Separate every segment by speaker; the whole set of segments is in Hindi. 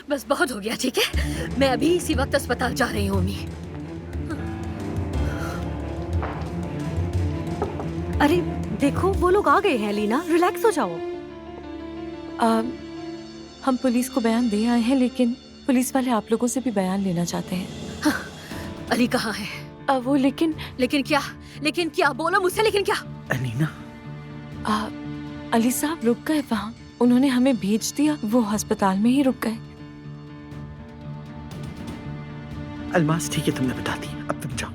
Speaker 1: बस बहुत हो गया, ठीक है? मैं अभी इसी वक्त अस्पताल जा रही हूँ अम्मी।
Speaker 2: अरे देखो, वो लोग आ गए हैं लीना, रिलैक्स हो जाओ।
Speaker 3: हम पुलिस को बयान दे आए हैं, लेकिन पुलिस वाले आप लोगों से भी बयान लेना चाहते हैं।
Speaker 1: हाँ, अली कहाँ है?
Speaker 3: वो लेकिन
Speaker 1: क्या? लेकिन क्या? बोलो मुझसे, लेकिन क्या?
Speaker 4: अनीना,
Speaker 3: अली साहब रुक गए वहाँ, उन्होंने हमें भेज दिया, वो अस्पताल में ही रुक गए।
Speaker 4: अलमास ठीक है, तुमने बता दी, अब तुम जाओ।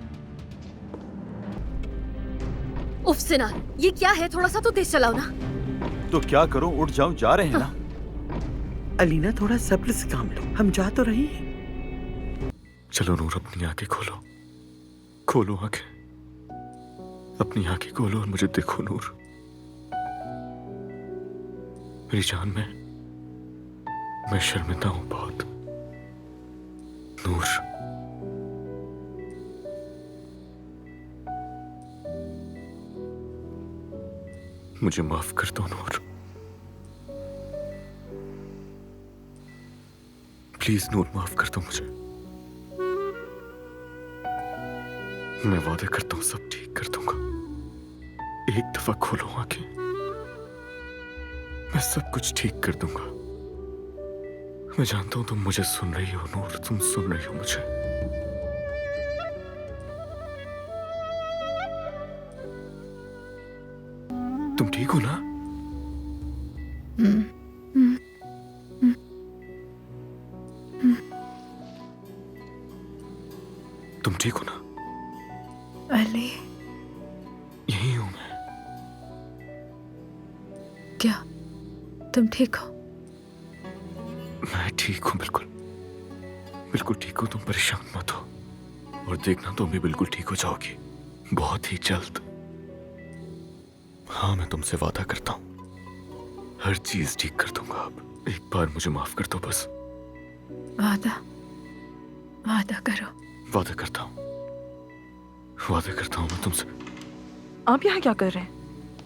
Speaker 1: उफ सिनान, ये क्या है? थोड़ा सा तो तेज चलाओ ना।
Speaker 5: तो क्या करूं, उठ जाऊं? जा रहे हैं ना।
Speaker 4: अलीना थोड़ा सब्र से काम लो, हम जा तो रहे हैं।
Speaker 6: चलो नूर, अपनी आंखें खोलो, खोलो आंखें, अपनी आंखें खोलो और मुझे देखो नूर। मेरी जान, मैं शर्मिंदा हूं बहुत। नूर, मुझे माफ कर दो नूर, प्लीज नूर, माफ कर दो मुझे। मैं वादा करता हूं सब ठीक कर दूंगा। एक दफा खोलो आंखें, मैं सब कुछ ठीक कर दूंगा। मैं जानता हूं तुम मुझे सुन रही हो नूर, तुम सुन रही हो मुझे। तुम ठीक हो ना? तुम ठीक हो ना?
Speaker 3: अली,
Speaker 6: यही हूं मैं।
Speaker 3: क्या तुम ठीक हो?
Speaker 6: मैं ठीक हूं, बिल्कुल बिल्कुल ठीक हूं। तुम परेशान मत हो, और देखना तुम भी बिल्कुल ठीक हो जाओगी बहुत ही जल्द। हाँ, मैं तुमसे वादा करता हूं, हर चीज ठीक कर दूंगा। अब एक बार मुझे माफ कर दो बस।
Speaker 3: वादा करो।
Speaker 6: वादा करता हूं, वादा करता हूं मैं तुमसे।
Speaker 7: आप यहाँ क्या कर रहे हैं?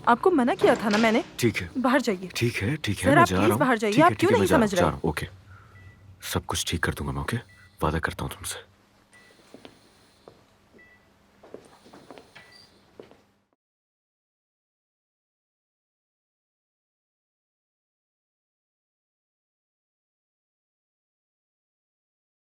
Speaker 7: आपको मना किया था ना मैंने।
Speaker 6: ठीक है,
Speaker 7: बाहर जाइए।
Speaker 6: ठीक है, ठीक है,
Speaker 7: सर,
Speaker 6: मैं
Speaker 7: आप
Speaker 6: जा
Speaker 7: प्लीज
Speaker 6: रहा हूं।
Speaker 7: बाहर जाइए।
Speaker 6: ठीक है,
Speaker 7: आप क्यों
Speaker 6: ठीक है,
Speaker 7: नहीं
Speaker 6: मैं
Speaker 7: समझ रहे?
Speaker 6: ओके, सब कुछ ठीक कर दूंगा मैं। ओके, वादा करता हूं तुमसे।